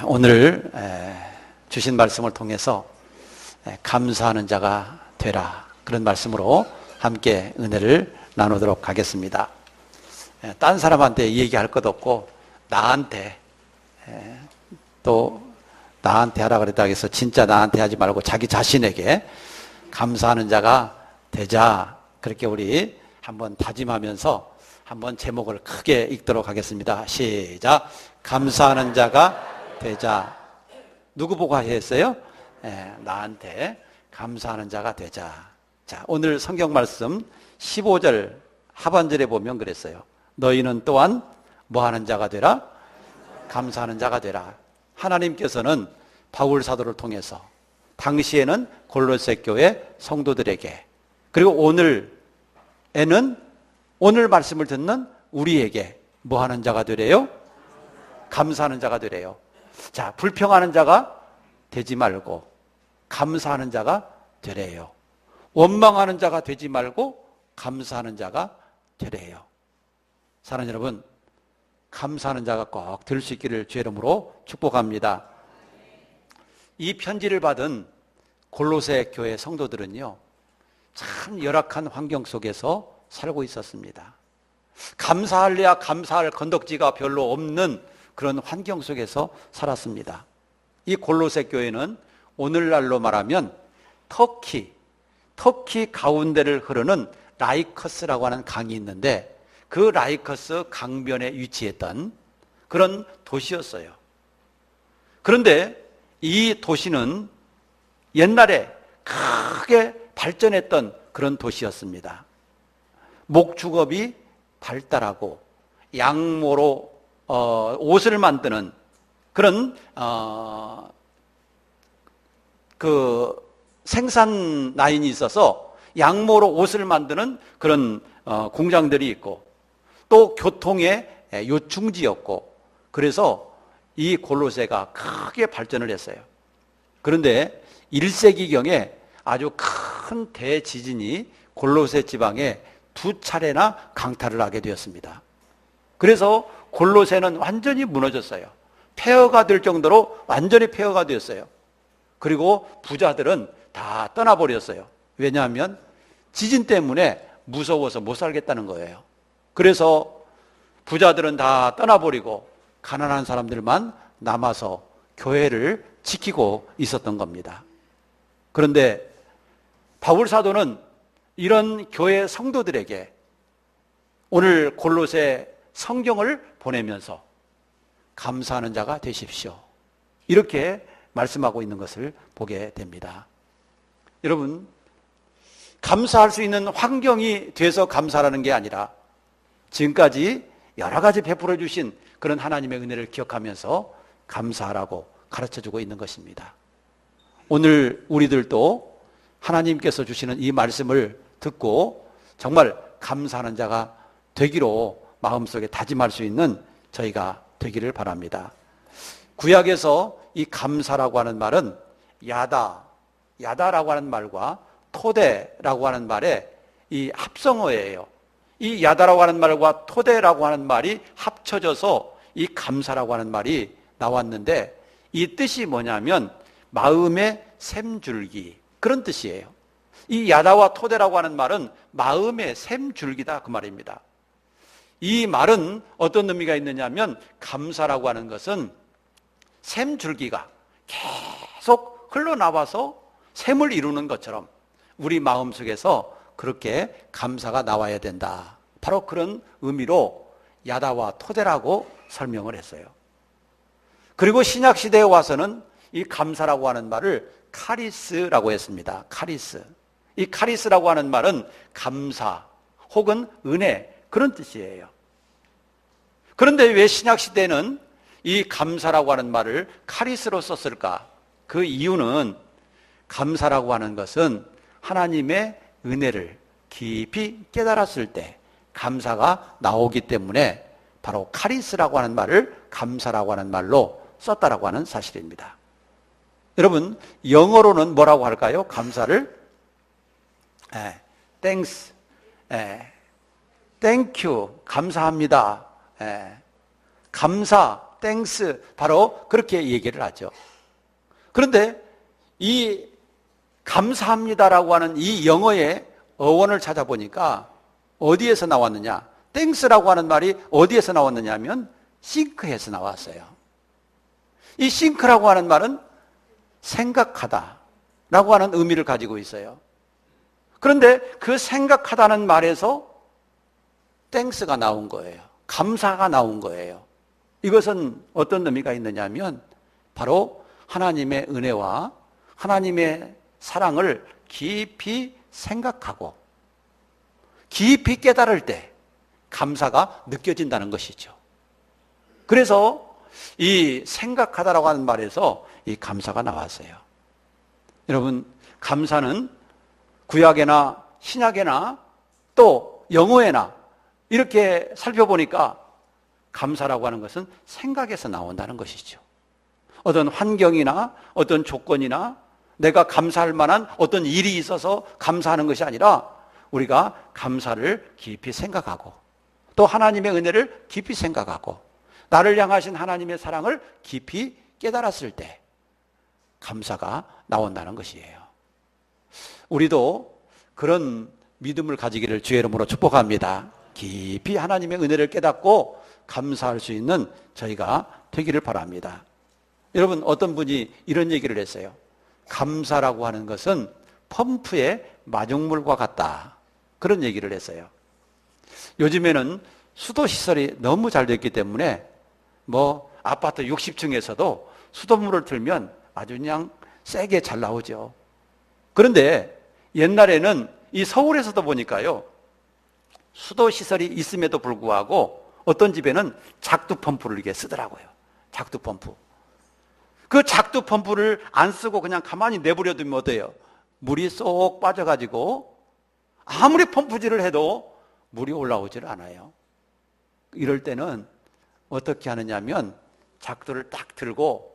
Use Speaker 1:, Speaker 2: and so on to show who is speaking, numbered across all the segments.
Speaker 1: 오늘 주신 말씀을 통해서 감사하는 자가 되라, 그런 말씀으로 함께 은혜를 나누도록 하겠습니다. 딴 사람한테 얘기할 것 없고 나한테, 또 나한테 하라 그랬다 해서 진짜 나한테 하지 말고 자기 자신에게 감사하는 자가 되자, 그렇게 우리 한번 다짐하면서 한번 제목을 크게 읽도록 하겠습니다. 시작. 감사하는 자가 되자. 누구 보고 하셨어요? 나한테 감사하는 자가 되자. 자, 오늘 성경 말씀 15절 하반절에 보면 그랬어요. 너희는 또한 뭐 하는 자가 되라? 감사하는 자가 되라. 하나님께서는 바울 사도를 통해서 당시에는 골로새 교회 성도들에게, 그리고 오늘에는 오늘 말씀을 듣는 우리에게 뭐 하는 자가 되래요? 감사하는 자가 되래요. 자, 불평하는 자가 되지 말고 감사하는 자가 되래요. 원망하는 자가 되지 말고 감사하는 자가 되래요. 사랑하는 여러분, 감사하는 자가 꼭 될 수 있기를 주의 이름으로 축복합니다. 이 편지를 받은 골로새 교회 성도들은요, 참 열악한 환경 속에서 살고 있었습니다. 감사할래야 감사할 건덕지가 별로 없는 그런 환경 속에서 살았습니다. 이 골로새 교회는 오늘날로 말하면 터키 가운데를 흐르는 라이커스라고 하는 강이 있는데, 그 라이커스 강변에 위치했던 그런 도시였어요. 그런데 이 도시는 옛날에 크게 발전했던 그런 도시였습니다. 목축업이 발달하고 양모로 옷을 만드는 그런 그 생산 라인이 있어서 양모로 옷을 만드는 그런 공장들이 있고, 또 교통의 요충지였고, 그래서 이 골로새가 크게 발전을 했어요. 그런데 1세기경에 아주 큰 대지진이 골로새 지방에 2차례나 강타를 하게 되었습니다. 그래서 골로새는 완전히 무너졌어요. 폐허가 될 정도로 완전히 폐허가 되었어요. 그리고 부자들은 다 떠나버렸어요. 왜냐하면 지진 때문에 무서워서 못 살겠다는 거예요. 그래서 부자들은 다 떠나버리고 가난한 사람들만 남아서 교회를 지키고 있었던 겁니다. 그런데 바울 사도는 이런 교회 성도들에게 오늘 골로새 성경을 보내면서 감사하는 자가 되십시오, 이렇게 말씀하고 있는 것을 보게 됩니다. 여러분, 감사할 수 있는 환경이 돼서 감사하는 게 아니라 지금까지 여러 가지 베풀어 주신 그런 하나님의 은혜를 기억하면서 감사하라고 가르쳐주고 있는 것입니다. 오늘 우리들도 하나님께서 주시는 이 말씀을 듣고 정말 감사하는 자가 되기로 마음속에 다짐할 수 있는 저희가 되기를 바랍니다. 구약에서 이 감사라고 하는 말은 야다라고 하는 말과 토대라고 하는 말의 이 합성어예요. 이 야다라고 하는 말과 토대라고 하는 말이 합쳐져서 이 감사라고 하는 말이 나왔는데, 이 뜻이 뭐냐면 마음의 샘줄기, 그런 뜻이에요. 이 야다와 토대라고 하는 말은 마음의 샘줄기다, 그 말입니다. 이 말은 어떤 의미가 있느냐면, 감사라고 하는 것은 샘줄기가 계속 흘러나와서 샘을 이루는 것처럼 우리 마음속에서 그렇게 감사가 나와야 된다, 바로 그런 의미로 야다와 토대라고 설명을 했어요. 그리고 신약시대에 와서는 이 감사라고 하는 말을 카리스라고 했습니다. 카리스. 이 카리스라고 하는 말은 감사 혹은 은혜, 그런 뜻이에요. 그런데 왜 신약시대는 이 감사라고 하는 말을 카리스로 썼을까? 그 이유는 감사라고 하는 것은 하나님의 은혜를 깊이 깨달았을 때 감사가 나오기 때문에 바로 카리스라고 하는 말을 감사라고 하는 말로 썼다라고 하는 사실입니다. 여러분, 영어로는 뭐라고 할까요? 감사를 thanks, thank you, 감사합니다. 감사, 땡스, 바로 그렇게 얘기를 하죠. 그런데 이 감사합니다라고 하는 이 영어의 어원을 찾아보니까 어디에서 나왔느냐? 땡스라고 하는 말이 어디에서 나왔느냐 하면 싱크에서 나왔어요. 이 싱크라고 하는 말은 생각하다 라고 하는 의미를 가지고 있어요. 그런데 그 생각하다는 말에서 땡스가 나온 거예요. 감사가 나온 거예요. 이것은 어떤 의미가 있느냐 하면 바로 하나님의 은혜와 하나님의 사랑을 깊이 생각하고 깊이 깨달을 때 감사가 느껴진다는 것이죠. 그래서 이 생각하다라고 하는 말에서 이 감사가 나왔어요. 여러분, 감사는 구약에나 신약에나 또 영어에나 이렇게 살펴보니까 감사라고 하는 것은 생각에서 나온다는 것이죠. 어떤 환경이나 어떤 조건이나 내가 감사할 만한 어떤 일이 있어서 감사하는 것이 아니라 우리가 감사를 깊이 생각하고 또 하나님의 은혜를 깊이 생각하고 나를 향하신 하나님의 사랑을 깊이 깨달았을 때 감사가 나온다는 것이에요. 우리도 그런 믿음을 가지기를 주의 이름으로 축복합니다. 깊이 하나님의 은혜를 깨닫고 감사할 수 있는 저희가 되기를 바랍니다. 여러분, 어떤 분이 이런 얘기를 했어요. 감사라고 하는 것은 펌프의 마중물과 같다. 그런 얘기를 했어요. 요즘에는 수도시설이 너무 잘 됐기 때문에 뭐 아파트 60층에서도 수돗물을 틀면 아주 그냥 세게 잘 나오죠. 그런데 옛날에는 이 서울에서도 보니까요, 수도시설이 있음에도 불구하고 어떤 집에는 작두 펌프를 이렇게 쓰더라고요. 작두 펌프. 그 작두 펌프를 안 쓰고 그냥 가만히 내버려두면 어때요? 물이 쏙 빠져가지고 아무리 펌프질을 해도 물이 올라오질 않아요. 이럴 때는 어떻게 하느냐면 작두를 딱 들고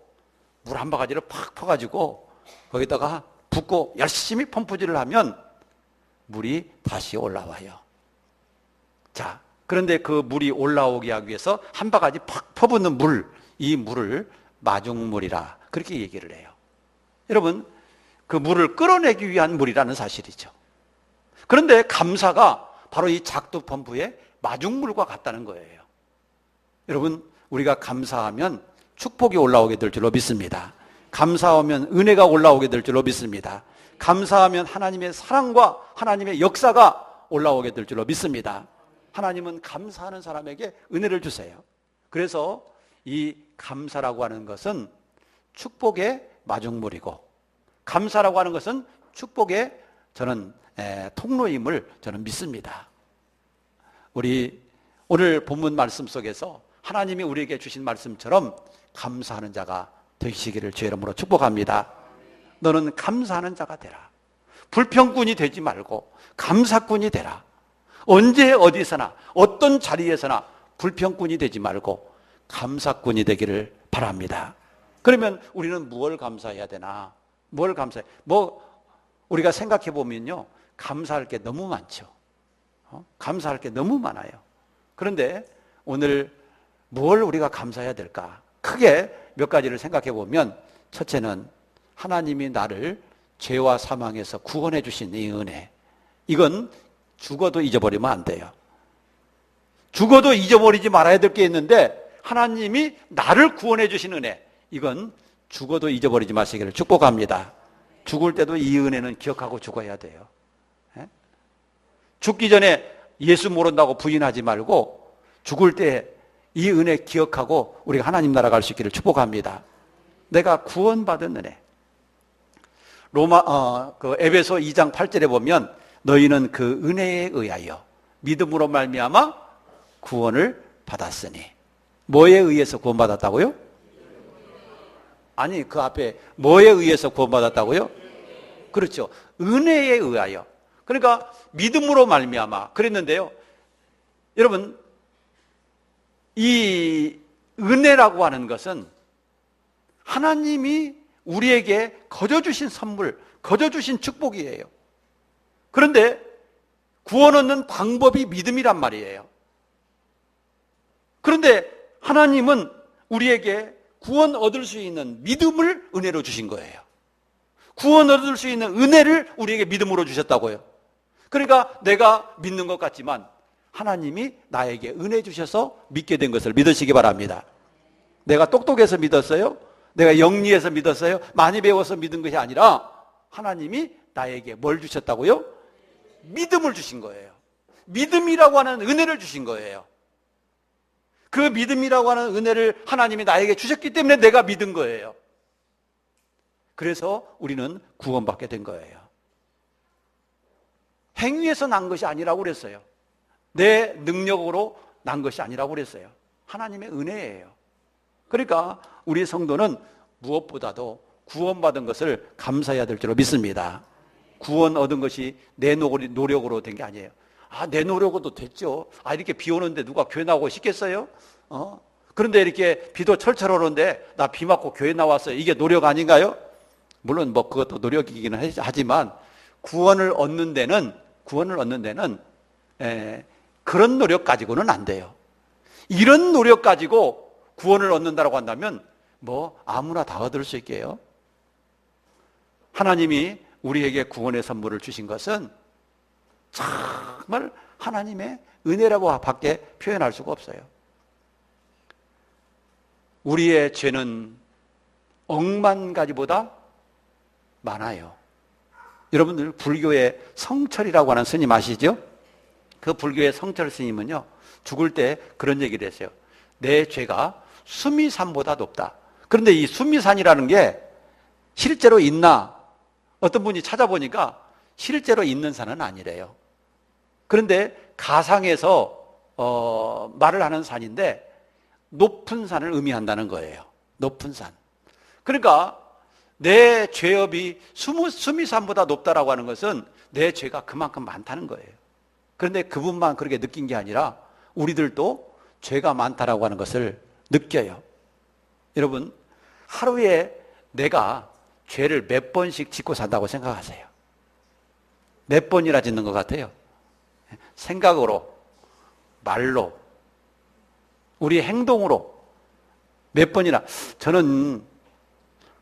Speaker 1: 물 한 바가지를 팍 퍼가지고 거기다가 붓고 열심히 펌프질을 하면 물이 다시 올라와요. 자, 그런데 그 물이 올라오게 하기 위해서 한 바가지 팍 퍼붓는 물, 이 물을 마중물이라 그렇게 얘기를 해요. 여러분, 그 물을 끌어내기 위한 물이라는 사실이죠. 그런데 감사가 바로 이 작두 펌프의 마중물과 같다는 거예요. 여러분, 우리가 감사하면 축복이 올라오게 될 줄로 믿습니다. 감사하면 은혜가 올라오게 될 줄로 믿습니다. 감사하면 하나님의 사랑과 하나님의 역사가 올라오게 될 줄로 믿습니다. 하나님은 감사하는 사람에게 은혜를 주세요. 그래서 이 감사라고 하는 것은 축복의 마중물이고 감사라고 하는 것은 축복의 저는 통로임을 저는 믿습니다. 우리 오늘 본문 말씀 속에서 하나님이 우리에게 주신 말씀처럼 감사하는 자가 되시기를 주의 이름으로 축복합니다. 너는 감사하는 자가 되라. 불평꾼이 되지 말고 감사꾼이 되라. 언제 어디서나 어떤 자리에서나 불평꾼이 되지 말고 감사꾼이 되기를 바랍니다. 그러면 우리는 무엇을 감사해야 되나? 뭘 감사해? 우리가 생각해 보면요, 감사할 게 너무 많죠. 감사할 게 너무 많아요. 그런데 오늘 뭘 우리가 감사해야 될까? 크게 몇 가지를 생각해 보면, 첫째는 하나님이 나를 죄와 사망에서 구원해 주신 이 은혜. 이건 죽어도 잊어버리면 안 돼요. 죽어도 잊어버리지 말아야 될 게 있는데 하나님이 나를 구원해 주신 은혜, 이건 죽어도 잊어버리지 마시기를 축복합니다. 죽을 때도 이 은혜는 기억하고 죽어야 돼요. 죽기 전에 예수 모른다고 부인하지 말고 죽을 때 이 은혜 기억하고 우리가 하나님 나라 갈 수 있기를 축복합니다. 내가 구원받은 은혜. 에베소 2장 8절에 보면 너희는 그 은혜에 의하여 믿음으로 말미암아 구원을 받았으니. 뭐에 의해서 구원받았다고요? 아니, 그 앞에 뭐에 의해서 구원받았다고요? 그렇죠. 은혜에 의하여. 그러니까 믿음으로 말미암아 그랬는데요. 여러분, 이 은혜라고 하는 것은 하나님이 우리에게 거저주신 선물, 거저주신 축복이에요. 그런데 구원 얻는 방법이 믿음이란 말이에요. 그런데 하나님은 우리에게 구원 얻을 수 있는 믿음을 은혜로 주신 거예요. 구원 얻을 수 있는 은혜를 우리에게 믿음으로 주셨다고요. 그러니까 내가 믿는 것 같지만 하나님이 나에게 은혜 주셔서 믿게 된 것을 믿으시기 바랍니다. 내가 똑똑해서 믿었어요? 내가 영리해서 믿었어요? 많이 배워서 믿은 것이 아니라 하나님이 나에게 뭘 주셨다고요? 믿음을 주신 거예요. 믿음이라고 하는 은혜를 주신 거예요. 그 믿음이라고 하는 은혜를 하나님이 나에게 주셨기 때문에 내가 믿은 거예요. 그래서 우리는 구원받게 된 거예요. 행위에서 난 것이 아니라고 그랬어요. 내 능력으로 난 것이 아니라고 그랬어요. 하나님의 은혜예요. 그러니까 우리 성도는 무엇보다도 구원받은 것을 감사해야 될 줄로 믿습니다. 구원 얻은 것이 내 노력으로 된 게 아니에요. 내 노력으로도 됐죠. 이렇게 비 오는데 누가 교회 나오고 싶겠어요? 그런데 이렇게 비도 철철 오는데 나 비 맞고 교회 나왔어요. 이게 노력 아닌가요? 물론 그것도 노력이기는 하지만 구원을 얻는 데는 그런 노력 가지고는 안 돼요. 이런 노력 가지고 구원을 얻는다고 한다면 아무나 다 얻을 수 있게요. 하나님이 우리에게 구원의 선물을 주신 것은 정말 하나님의 은혜라고 밖에 표현할 수가 없어요. 우리의 죄는 억만 가지보다 많아요. 여러분들 불교의 성철이라고 하는 스님 아시죠? 그 불교의 성철 스님은요, 죽을 때 그런 얘기를 했어요. 내 죄가 수미산보다 높다. 그런데 이 수미산이라는 게 실제로 있나? 어떤 분이 찾아보니까 실제로 있는 산은 아니래요. 그런데 가상에서 말을 하는 산인데 높은 산을 의미한다는 거예요. 높은 산. 그러니까 내 죄업이 수미산보다 높다라고 하는 것은 내 죄가 그만큼 많다는 거예요. 그런데 그분만 그렇게 느낀 게 아니라 우리들도 죄가 많다라고 하는 것을 느껴요. 여러분, 하루에 내가 죄를 몇 번씩 짓고 산다고 생각하세요? 몇 번이나 짓는 것 같아요? 생각으로, 말로, 우리 행동으로 몇 번이나. 저는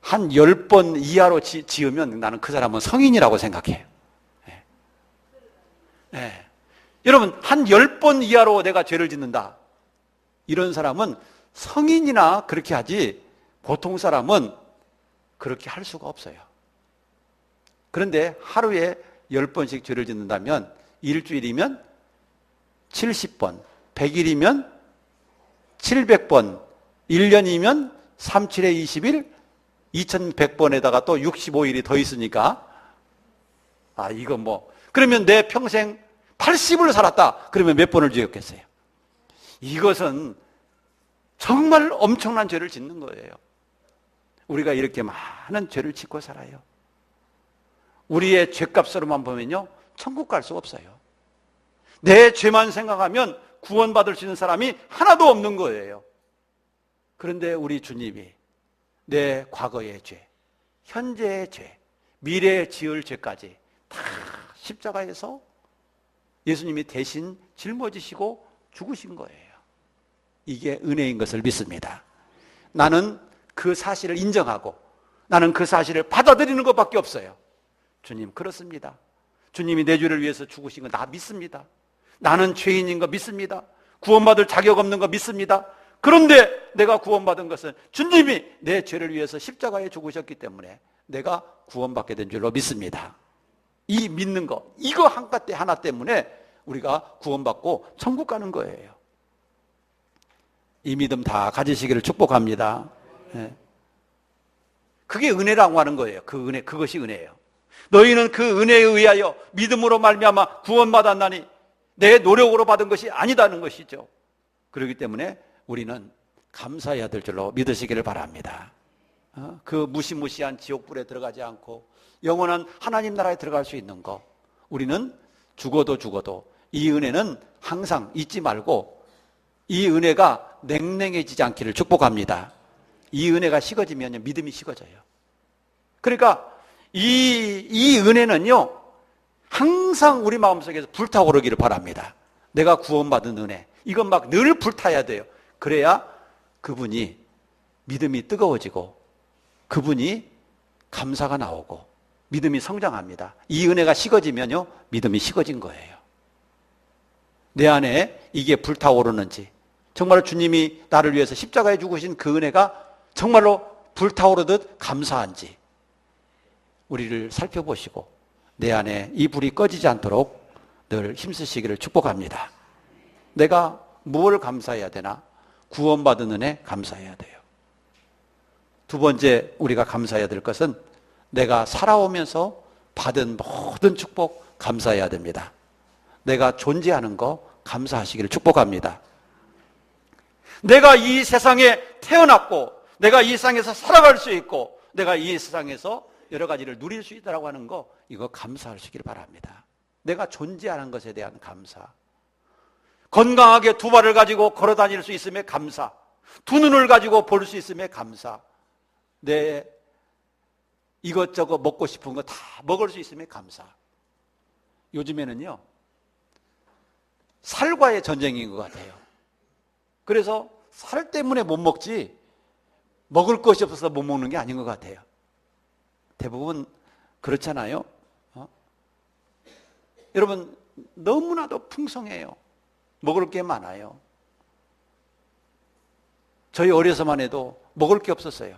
Speaker 1: 한 10번 이하로 지으면 나는 그 사람은 성인이라고 생각해요. 네. 여러분, 한 10번 이하로 내가 죄를 짓는다. 이런 사람은 성인이나 그렇게 하지 보통 사람은 그렇게 할 수가 없어요. 그런데 하루에 10번씩 죄를 짓는다면 일주일이면 70번, 100일이면 700번, 1년이면 3, 7에 20일, 2100번에다가 또 65일이 더 있으니까 그러면 내 평생 80을 살았다. 그러면 몇 번을 지었겠어요? 이것은 정말 엄청난 죄를 짓는 거예요. 우리가 이렇게 많은 죄를 짓고 살아요. 우리의 죄값으로만 보면요, 천국 갈 수 없어요. 내 죄만 생각하면 구원받을 수 있는 사람이 하나도 없는 거예요. 그런데 우리 주님이 내 과거의 죄, 현재의 죄, 미래에 지을 죄까지 다 십자가에서 예수님이 대신 짊어지시고 죽으신 거예요. 이게 은혜인 것을 믿습니다. 나는 그 사실을 인정하고 나는 그 사실을 받아들이는 것밖에 없어요. 주님, 그렇습니다. 주님이 내 죄를 위해서 죽으신 거 나 믿습니다. 나는 죄인인 거 믿습니다. 구원받을 자격 없는 거 믿습니다. 그런데 내가 구원받은 것은 주님이 내 죄를 위해서 십자가에 죽으셨기 때문에 내가 구원받게 된 줄로 믿습니다. 이 믿는 거, 이거 하나 때문에 우리가 구원받고 천국 가는 거예요. 이 믿음 다 가지시기를 축복합니다. 네. 그게 은혜라고 하는 거예요. 그 은혜, 그것이 은혜예요. 너희는 그 은혜에 의하여 믿음으로 말미암아 구원받았나니 내 노력으로 받은 것이 아니다는 것이죠. 그렇기 때문에 우리는 감사해야 될 줄로 믿으시기를 바랍니다. 그 무시무시한 지옥불에 들어가지 않고 영원한 하나님 나라에 들어갈 수 있는 거, 우리는 죽어도 이 은혜는 항상 잊지 말고 이 은혜가 냉랭해지지 않기를 축복합니다. 이 은혜가 식어지면 믿음이 식어져요. 그러니까 이 은혜는요, 항상 우리 마음속에서 불타오르기를 바랍니다. 내가 구원받은 은혜, 이건 막 늘 불타야 돼요. 그래야 그분이 믿음이 뜨거워지고 그분이 감사가 나오고 믿음이 성장합니다. 이 은혜가 식어지면요, 믿음이 식어진 거예요. 내 안에 이게 불타오르는지, 정말 주님이 나를 위해서 십자가에 죽으신 그 은혜가 정말로 불타오르듯 감사한지 우리를 살펴보시고 내 안에 이 불이 꺼지지 않도록 늘 힘쓰시기를 축복합니다. 내가 무엇을 감사해야 되나? 구원받은 은혜 감사해야 돼요. 두 번째 우리가 감사해야 될 것은 내가 살아오면서 받은 모든 축복 감사해야 됩니다. 내가 존재하는 거 감사하시기를 축복합니다. 내가 이 세상에 태어났고 내가 이 세상에서 살아갈 수 있고 내가 이 세상에서 여러 가지를 누릴 수 있다고 하는 거, 이거 감사하시기를 바랍니다. 내가 존재하는 것에 대한 감사, 건강하게 두 발을 가지고 걸어 다닐 수 있음에 감사, 두 눈을 가지고 볼 수 있음에 감사, 내 이것저것 먹고 싶은 거 다 먹을 수 있음에 감사. 요즘에는요, 살과의 전쟁인 것 같아요. 그래서 살 때문에 못 먹지 먹을 것이 없어서 못 먹는 게 아닌 것 같아요. 대부분 그렇잖아요. 여러분, 너무나도 풍성해요. 먹을 게 많아요. 저희 어려서만 해도 먹을 게 없었어요.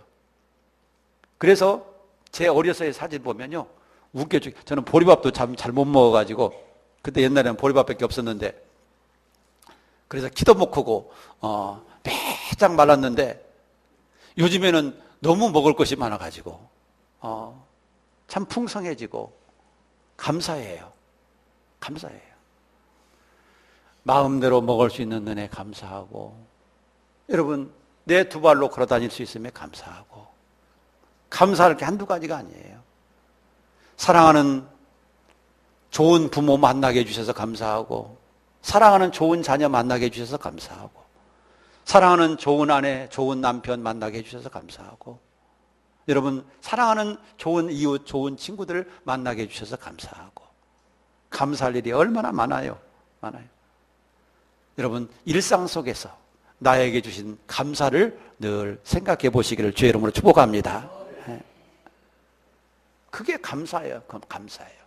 Speaker 1: 그래서 제 어려서의 사진 보면요, 웃겨죽. 저는 보리밥도 참 잘 못 먹어가지고, 그때 옛날에는 보리밥밖에 없었는데, 그래서 키도 못 크고 빼짝 말랐는데, 요즘에는 너무 먹을 것이 많아가지고 참 풍성해지고 감사해요. 감사해요. 마음대로 먹을 수 있는 은혜 감사하고, 여러분 내 두 발로 걸어 다닐 수 있음에 감사하고, 감사할 게 한두 가지가 아니에요. 사랑하는 좋은 부모 만나게 해주셔서 감사하고, 사랑하는 좋은 자녀 만나게 해주셔서 감사하고, 사랑하는 좋은 아내, 좋은 남편 만나게 해주셔서 감사하고, 여러분 사랑하는 좋은 이웃, 좋은 친구들 만나게 해주셔서 감사하고, 감사할 일이 얼마나 많아요. 많아요. 여러분 일상 속에서 나에게 주신 감사를 늘 생각해 보시기를 주의 이름으로 축복합니다. 그게 감사예요. 그럼 감사해요.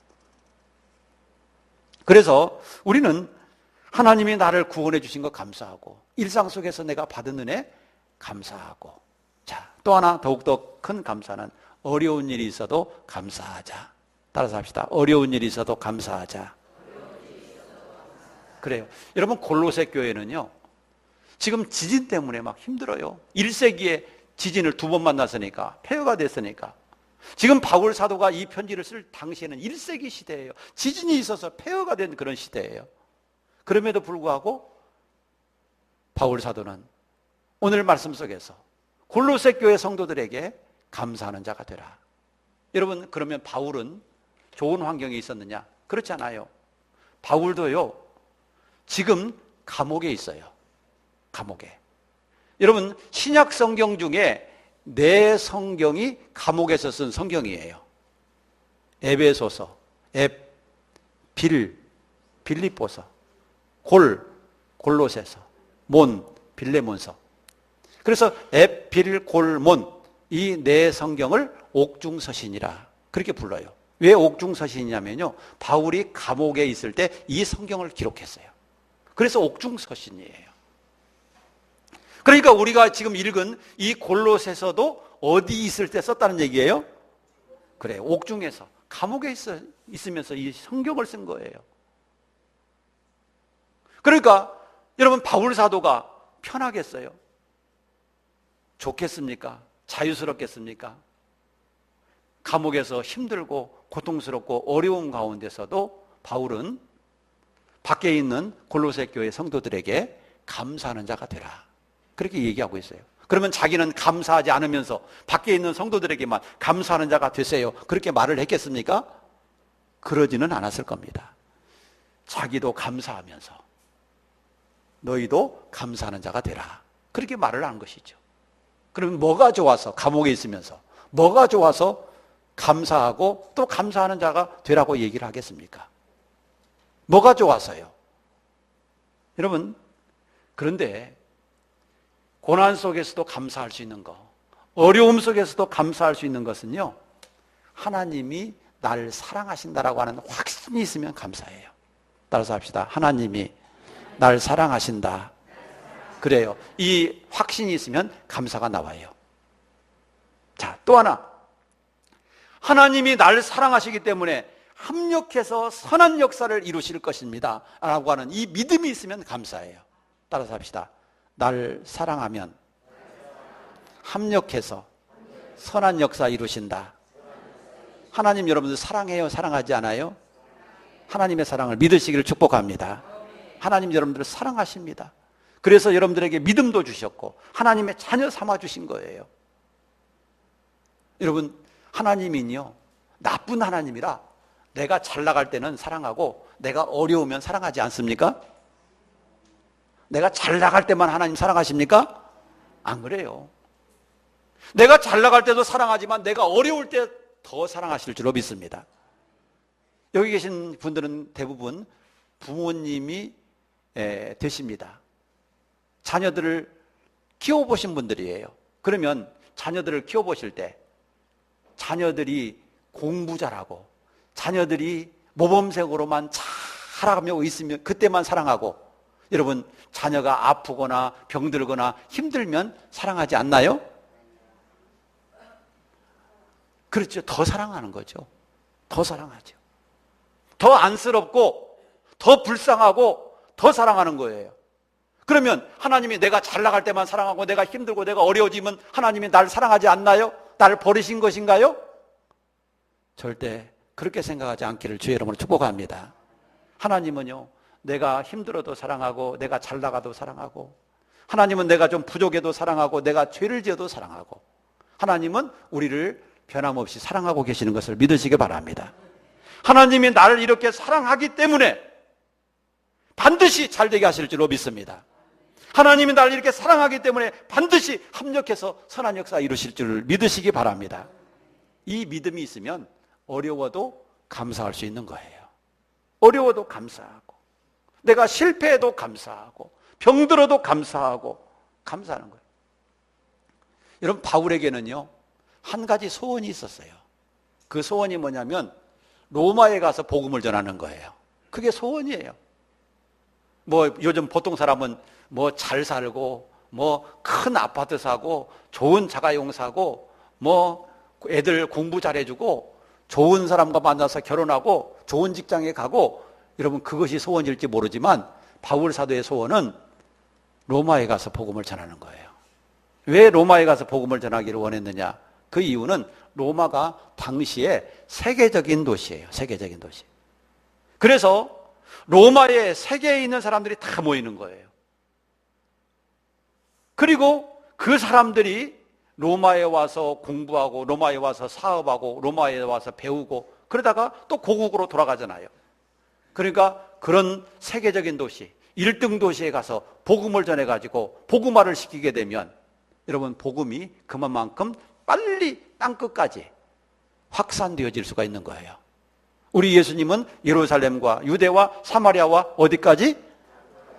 Speaker 1: 그래서 우리는 하나님이 나를 구원해 주신 거 감사하고, 일상 속에서 내가 받은 은혜 감사하고, 자, 또 하나 더욱더 큰 감사는 어려운 일이 있어도 감사하자. 따라서 합시다. 어려운 일이 있어도 감사하자. 그래요. 여러분 골로새 교회는요, 지금 지진 때문에 막 힘들어요. 1세기에 지진을 두 번 만났으니까, 폐허가 됐으니까. 지금 바울 사도가 이 편지를 쓸 당시에는 1세기 시대예요. 지진이 있어서 폐허가 된 그런 시대예요. 그럼에도 불구하고 바울 사도는 오늘 말씀 속에서 골로새 교회 성도들에게 감사하는 자가 되라. 여러분, 그러면 바울은 좋은 환경에 있었느냐? 그렇지 않아요. 바울도요, 지금 감옥에 있어요. 감옥에. 여러분, 신약 성경 중에 네 성경이 감옥에서 쓴 성경이에요. 에베소서, 빌립보서, 골로새서, 빌레몬서. 그래서 빌골몬, 이 네 성경을 옥중서신이라 그렇게 불러요. 왜 옥중서신이냐면요, 바울이 감옥에 있을 때 이 성경을 기록했어요. 그래서 옥중서신이에요. 그러니까 우리가 지금 읽은 이 골로새서도 어디 있을 때 썼다는 얘기예요? 그래, 옥중에서, 감옥에 있으면서 이 성경을 쓴 거예요. 그러니까 여러분, 바울 사도가 편하겠어요? 좋겠습니까? 자유스럽겠습니까? 감옥에서 힘들고 고통스럽고 어려운 가운데서도 바울은 밖에 있는 골로새 교회 성도들에게 감사하는 자가 되라, 그렇게 얘기하고 있어요. 그러면 자기는 감사하지 않으면서 밖에 있는 성도들에게만 감사하는 자가 되세요, 그렇게 말을 했겠습니까? 그러지는 않았을 겁니다. 자기도 감사하면서 너희도 감사하는 자가 되라, 그렇게 말을 한 것이죠. 그러면 뭐가 좋아서, 감옥에 있으면서 뭐가 좋아서 감사하고 또 감사하는 자가 되라고 얘기를 하겠습니까? 뭐가 좋아서요? 여러분, 그런데 고난 속에서도 감사할 수 있는 거, 어려움 속에서도 감사할 수 있는 것은요, 하나님이 나를 사랑하신다라고 하는 확신이 있으면 감사해요. 따라서 합시다. 하나님이 나를 사랑하신다. 그래요. 이 확신이 있으면 감사가 나와요. 자, 또 하나. 하나님이 나를 사랑하시기 때문에 합력해서 선한 역사를 이루실 것입니다 라고 하는 이 믿음이 있으면 감사해요. 따라서 합시다. 나를 사랑하면 합력해서 선한 역사 이루신다. 하나님 여러분들 사랑해요? 사랑하지 않아요? 하나님의 사랑을 믿으시기를 축복합니다. 하나님 여러분들을 사랑하십니다. 그래서 여러분들에게 믿음도 주셨고 하나님의 자녀 삼아 주신 거예요. 여러분, 하나님은요, 나쁜 하나님이라 내가 잘 나갈 때는 사랑하고 내가 어려우면 사랑하지 않습니까? 내가 잘 나갈 때만 하나님 사랑하십니까? 안 그래요. 내가 잘 나갈 때도 사랑하지만 내가 어려울 때 더 사랑하실 줄로 믿습니다. 여기 계신 분들은 대부분 부모님이 되십니다. 자녀들을 키워보신 분들이에요. 그러면 자녀들을 키워보실 때 자녀들이 공부 잘하고 자녀들이 모범생으로만 잘하며 있으면 그때만 사랑하고, 여러분 자녀가 아프거나 병들거나 힘들면 사랑하지 않나요? 그렇죠. 더 사랑하는 거죠. 더 사랑하죠. 더 안쓰럽고 더 불쌍하고 더 사랑하는 거예요. 그러면 하나님이 내가 잘 나갈 때만 사랑하고 내가 힘들고 내가 어려워지면 하나님이 나를 사랑하지 않나요? 나를 버리신 것인가요? 절대 그렇게 생각하지 않기를 주의 이름으로 축복합니다. 하나님은요, 내가 힘들어도 사랑하고 내가 잘 나가도 사랑하고, 하나님은 내가 좀 부족해도 사랑하고 내가 죄를 지어도 사랑하고, 하나님은 우리를 변함없이 사랑하고 계시는 것을 믿으시기 바랍니다. 하나님이 나를 이렇게 사랑하기 때문에 반드시 잘되게 하실 줄로 믿습니다. 하나님이 나를 이렇게 사랑하기 때문에 반드시 합력해서 선한 역사 이루실 줄을 믿으시기 바랍니다. 이 믿음이 있으면 어려워도 감사할 수 있는 거예요. 어려워도 감사하고, 내가 실패해도 감사하고, 병들어도 감사하고, 감사하는 거예요. 여러분, 바울에게는요, 한 가지 소원이 있었어요. 그 소원이 뭐냐면 로마에 가서 복음을 전하는 거예요. 그게 소원이에요. 뭐 요즘 보통 사람은 뭐 잘 살고 뭐 큰 아파트 사고 좋은 자가용 사고 뭐 애들 공부 잘해주고 좋은 사람과 만나서 결혼하고 좋은 직장에 가고, 여러분 그것이 소원일지 모르지만 바울 사도의 소원은 로마에 가서 복음을 전하는 거예요. 왜 로마에 가서 복음을 전하기를 원했느냐? 그 이유는 로마가 당시에 세계적인 도시예요. 세계적인 도시. 그래서 로마에 세계에 있는 사람들이 다 모이는 거예요. 그리고 그 사람들이 로마에 와서 공부하고 로마에 와서 사업하고 로마에 와서 배우고 그러다가 또 고국으로 돌아가잖아요. 그러니까 그런 세계적인 도시, 1등 도시에 가서 복음을 전해가지고 복음화를 시키게 되면 여러분 복음이 그만큼 빨리 땅끝까지 확산되어질 수가 있는 거예요. 우리 예수님은 예루살렘과 유대와 사마리아와 어디까지?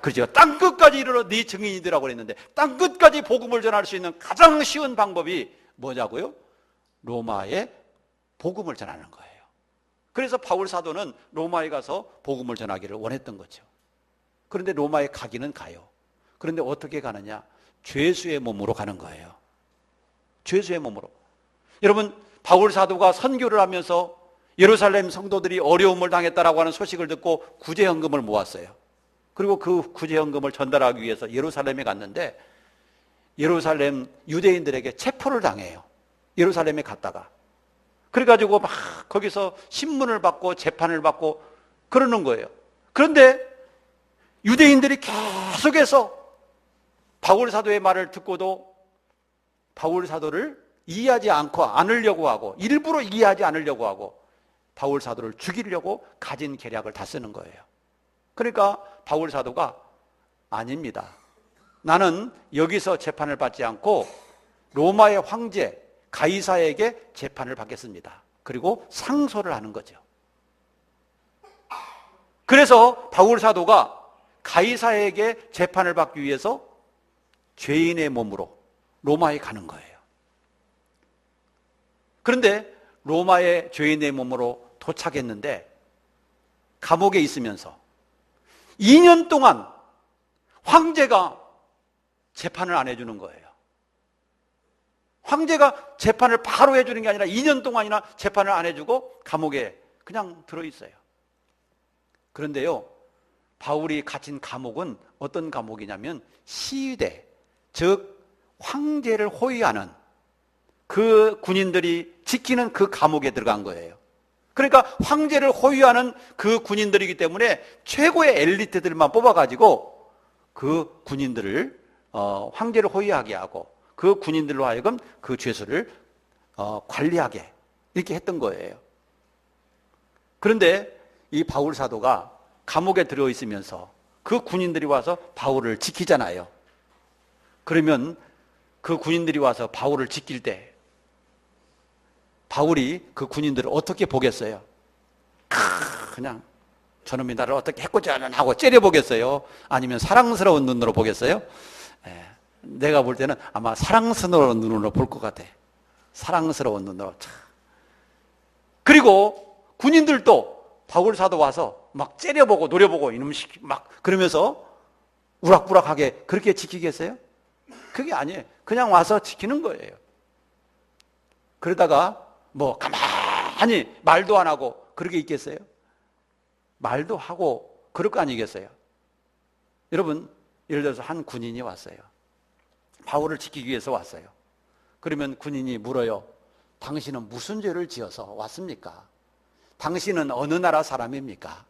Speaker 1: 그렇죠. 땅끝까지 이르러 네 증인이 되라고 그랬는데 땅끝까지 복음을 전할 수 있는 가장 쉬운 방법이 뭐냐고요? 로마에 복음을 전하는 거예요. 그래서 바울 사도는 로마에 가서 복음을 전하기를 원했던 거죠. 그런데 로마에 가기는 가요. 그런데 어떻게 가느냐? 죄수의 몸으로 가는 거예요. 죄수의 몸으로. 여러분, 바울 사도가 선교를 하면서 예루살렘 성도들이 어려움을 당했다라고 하는 소식을 듣고 구제헌금을 모았어요. 그리고 그 구제헌금을 전달하기 위해서 예루살렘에 갔는데 예루살렘 유대인들에게 체포를 당해요. 예루살렘에 갔다가. 그래가지고 막 거기서 신문을 받고 재판을 받고 그러는 거예요. 그런데 유대인들이 계속해서 바울 사도의 말을 듣고도 바울 사도를 이해하지 않으려고 하고 일부러 이해하지 않으려고 하고 바울 사도를 죽이려고 가진 계략을 다 쓰는 거예요. 그러니까 바울 사도가 아닙니다. 나는 여기서 재판을 받지 않고 로마의 황제 가이사에게 재판을 받겠습니다. 그리고 상소를 하는 거죠. 그래서 바울 사도가 가이사에게 재판을 받기 위해서 죄인의 몸으로 로마에 가는 거예요. 그런데 로마의 죄인의 몸으로 도착했는데 감옥에 있으면서 2년 동안 황제가 재판을 안 해주는 거예요. 황제가 재판을 바로 해주는 게 아니라 2년 동안이나 재판을 안 해주고 감옥에 그냥 들어있어요. 그런데요, 바울이 갇힌 감옥은 어떤 감옥이냐면 시위대, 즉 황제를 호위하는 그 군인들이 지키는 그 감옥에 들어간 거예요. 그러니까 황제를 호위하는 그 군인들이기 때문에 최고의 엘리트들만 뽑아가지고 그 군인들을 황제를 호위하게 하고 그 군인들로 하여금 그 죄수를 관리하게 이렇게 했던 거예요. 그런데 이 바울 사도가 감옥에 들어있으면서 그 군인들이 와서 바울을 지키잖아요. 그러면 그 군인들이 와서 바울을 지킬 때 바울이 그 군인들을 어떻게 보겠어요? 그냥 저놈이 나를 어떻게 해코지하는 하고 째려보겠어요? 아니면 사랑스러운 눈으로 보겠어요? 내가 볼 때는 아마 사랑스러운 눈으로 볼 것 같아. 사랑스러운 눈으로. 그리고 군인들도 바울 사도 와서 막 째려보고 노려보고 이놈 막 그러면서 우락부락하게 그렇게 지키겠어요? 그게 아니에요. 그냥 와서 지키는 거예요. 그러다가 뭐 가만히 말도 안 하고 그렇게 있겠어요? 말도 하고 그럴 거 아니겠어요? 여러분, 예를 들어서 한 군인이 왔어요. 바울을 지키기 위해서 왔어요. 그러면 군인이 물어요. 당신은 무슨 죄를 지어서 왔습니까? 당신은 어느 나라 사람입니까?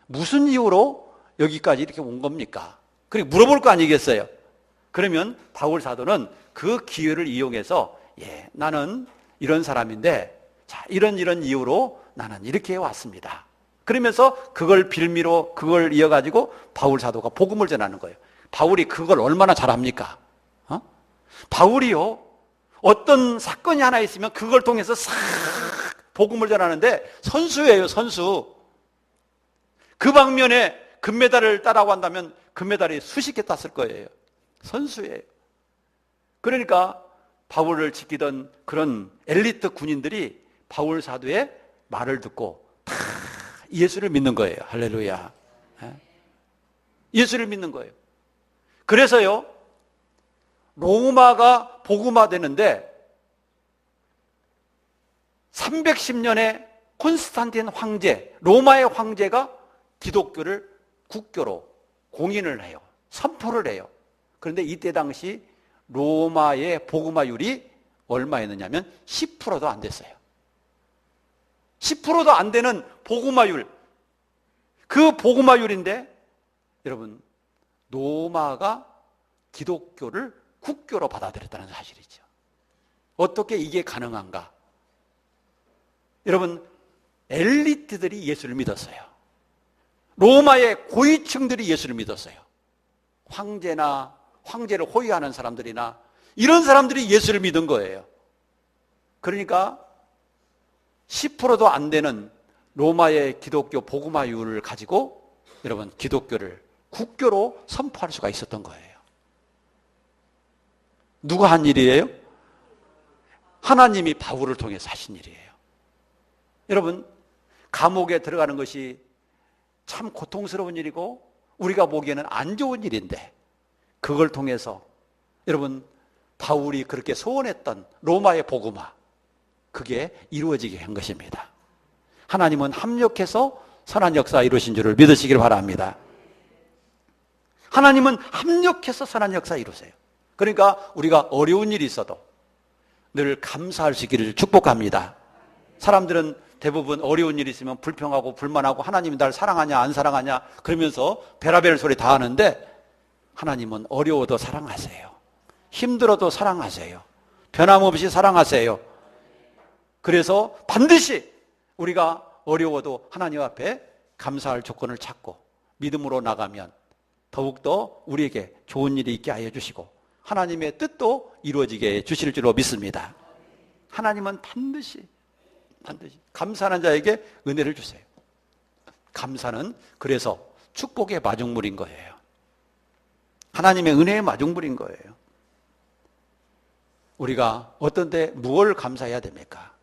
Speaker 1: 무슨 이유로 여기까지 이렇게 온 겁니까? 그리고 물어볼 거 아니겠어요? 그러면 바울 사도는 그 기회를 이용해서 나는 이런 사람인데 자, 이런 이유로 나는 이렇게 왔습니다. 그러면서 그걸 빌미로 그걸 이어가지고 바울 사도가 복음을 전하는 거예요. 바울이 그걸 얼마나 잘합니까? 바울이요, 어떤 사건이 하나 있으면 그걸 통해서 싹 복음을 전하는데 선수예요, 선수. 그 방면에 금메달을 따라고 한다면 금메달이 수십 개 땄을 거예요. 선수예요. 그러니까 바울을 지키던 그런 엘리트 군인들이 바울 사도의 말을 듣고 다 예수를 믿는 거예요. 할렐루야. 예수를 믿는 거예요. 그래서요, 로마가 복음화되는데 310년에 콘스탄틴 황제, 로마의 황제가 기독교를 국교로 공인을 해요. 선포를 해요. 그런데 이때 당시 로마의 복음화율이 얼마였느냐면 10%도 안 됐어요. 10%도 안 되는 복음화율. 그 복음화율인데 여러분, 로마가 기독교를 국교로 받아들였다는 사실이죠. 어떻게 이게 가능한가? 여러분, 엘리트들이 예수를 믿었어요. 로마의 고위층들이 예수를 믿었어요. 황제를 호위하는 사람들이나 이런 사람들이 예수를 믿은 거예요. 그러니까 10%도 안 되는 로마의 기독교 복음화율을 가지고 여러분, 기독교를 국교로 선포할 수가 있었던 거예요. 누가 한 일이에요? 하나님이 바울을 통해서 하신 일이에요. 여러분, 감옥에 들어가는 것이 참 고통스러운 일이고 우리가 보기에는 안 좋은 일인데 그걸 통해서 여러분, 바울이 그렇게 소원했던 로마의 복음화, 그게 이루어지게 한 것입니다. 하나님은 합력해서 선한 역사 이루신 줄을 믿으시길 바랍니다. 하나님은 합력해서 선한 역사 이루세요. 그러니까 우리가 어려운 일이 있어도 늘 감사할 수 있기를 축복합니다. 사람들은 대부분 어려운 일이 있으면 불평하고 불만하고 하나님이 날 사랑하냐 안 사랑하냐 그러면서 베라벨 소리 다 하는데 하나님은 어려워도 사랑하세요. 힘들어도 사랑하세요. 변함없이 사랑하세요. 그래서 반드시 우리가 어려워도 하나님 앞에 감사할 조건을 찾고 믿음으로 나가면 더욱더 우리에게 좋은 일이 있게 하여 주시고 하나님의 뜻도 이루어지게 해 주실 줄로 믿습니다. 하나님은 반드시 감사하는 자에게 은혜를 주세요. 감사는 그래서 축복의 마중물인 거예요. 하나님의 은혜의 마중물인 거예요. 우리가 어떤 때 무엇을 감사해야 됩니까?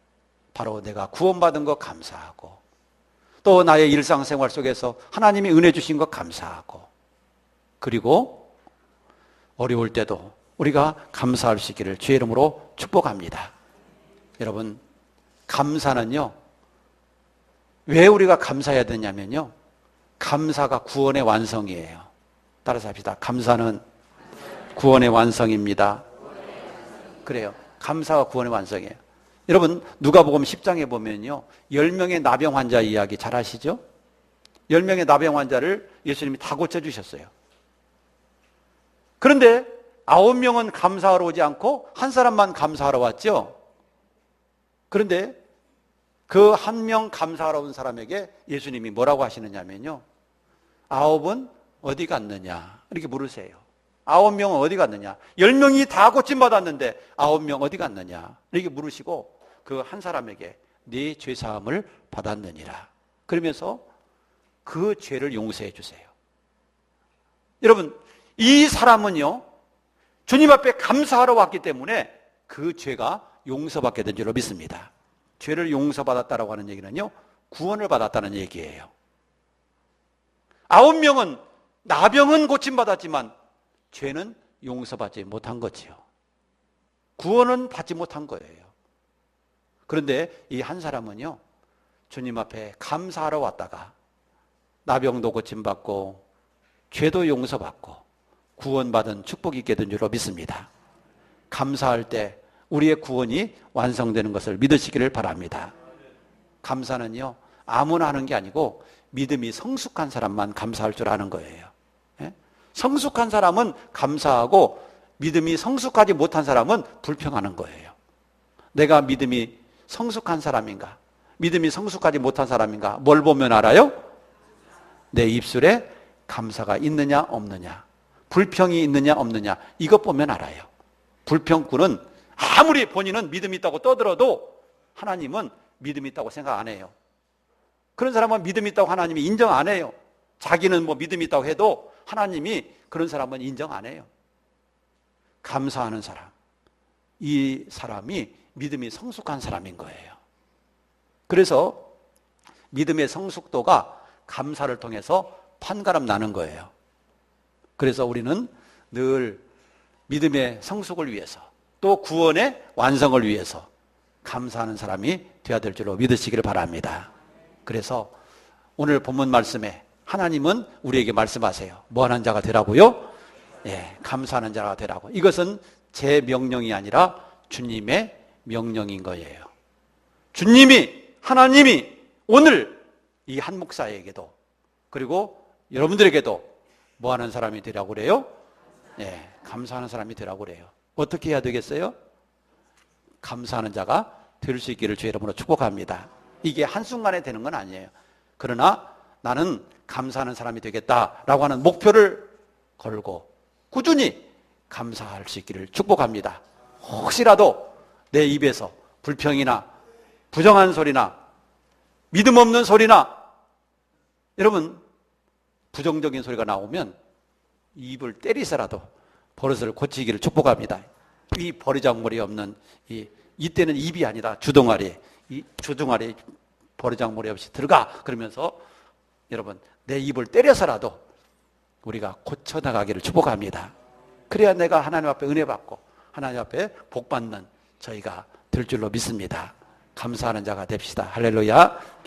Speaker 1: 바로 내가 구원받은 것 감사하고, 또 나의 일상생활 속에서 하나님이 은혜 주신 것 감사하고, 그리고 어려울 때도 우리가 감사할 수 있기를 주의 이름으로 축복합니다. 여러분, 감사는요, 왜 우리가 감사해야 되냐면요, 감사가 구원의 완성이에요. 따라서 합시다. 감사는 구원의 완성입니다. 그래요. 감사가 구원의 완성이에요. 여러분, 누가복음 10장에 보면요, 10명의 나병 환자 이야기 잘 아시죠? 10명의 나병 환자를 예수님이 다 고쳐주셨어요. 그런데 9명은 감사하러 오지 않고 한 사람만 감사하러 왔죠? 그런데 그 한 명 감사하러 온 사람에게 예수님이 뭐라고 하시느냐면요, 9은 어디 갔느냐 이렇게 물으세요. 9명은 어디 갔느냐? 10명이 다 고침받았는데 9명 어디 갔느냐 이렇게 물으시고, 그 한 사람에게 네 죄사함을 받았느니라 그러면서 그 죄를 용서해 주세요. 여러분, 이 사람은요, 주님 앞에 감사하러 왔기 때문에 그 죄가 용서받게 된 줄로 믿습니다. 죄를 용서받았다라고 하는 얘기는요, 구원을 받았다는 얘기예요. 9명은 나병은 고침받았지만 죄는 용서받지 못한 거지요. 구원은 받지 못한 거예요. 그런데 이 한 사람은요, 주님 앞에 감사하러 왔다가 나병도 고침받고 죄도 용서받고 구원받은 축복이 있게 된 줄로 믿습니다. 감사할 때 우리의 구원이 완성되는 것을 믿으시기를 바랍니다. 감사는요, 아무나 하는 게 아니고 믿음이 성숙한 사람만 감사할 줄 아는 거예요. 예? 성숙한 사람은 감사하고 믿음이 성숙하지 못한 사람은 불평하는 거예요. 내가 믿음이 성숙한 사람인가, 믿음이 성숙하지 못한 사람인가, 뭘 보면 알아요? 내 입술에 감사가 있느냐 없느냐, 불평이 있느냐 없느냐, 이것 보면 알아요. 불평꾼은 아무리 본인은 믿음이 있다고 떠들어도 하나님은 믿음이 있다고 생각 안 해요. 그런 사람은 믿음이 있다고 하나님이 인정 안 해요. 자기는 뭐 믿음이 있다고 해도 하나님이 그런 사람은 인정 안 해요. 감사하는 사람, 이 사람이 믿음이 성숙한 사람인 거예요. 그래서 믿음의 성숙도가 감사를 통해서 판가름 나는 거예요. 그래서 우리는 늘 믿음의 성숙을 위해서, 또 구원의 완성을 위해서 감사하는 사람이 되어야 될 줄로 믿으시기를 바랍니다. 그래서 오늘 본문 말씀에 하나님은 우리에게 말씀하세요. 뭐 하는 자가 되라고요? 예, 감사하는 자가 되라고. 이것은 제 명령이 아니라 주님의 명령인 거예요. 주님이, 하나님이 오늘 이 한 목사에게도, 그리고 여러분들에게도 뭐 하는 사람이 되라고 그래요? 예, 감사하는 사람이 되라고 그래요. 어떻게 해야 되겠어요? 감사하는 자가 될 수 있기를 주의 이름으로 축복합니다. 이게 한순간에 되는 건 아니에요. 그러나 나는 감사하는 사람이 되겠다라고 하는 목표를 걸고 꾸준히 감사할 수 있기를 축복합니다. 혹시라도 내 입에서 불평이나 부정한 소리나 믿음 없는 소리나, 여러분, 부정적인 소리가 나오면 입을 때리서라도 버릇을 고치기를 축복합니다. 이 버리장머리 없는 이때는 입이 아니라 주둥아리, 이 주둥아리 버리장머리 없이 들어가, 그러면서 여러분 내 입을 때려서라도 우리가 고쳐나가기를 축복합니다. 그래야 내가 하나님 앞에 은혜 받고 하나님 앞에 복 받는 저희가 될 줄로 믿습니다. 감사하는 자가 됩시다. 할렐루야.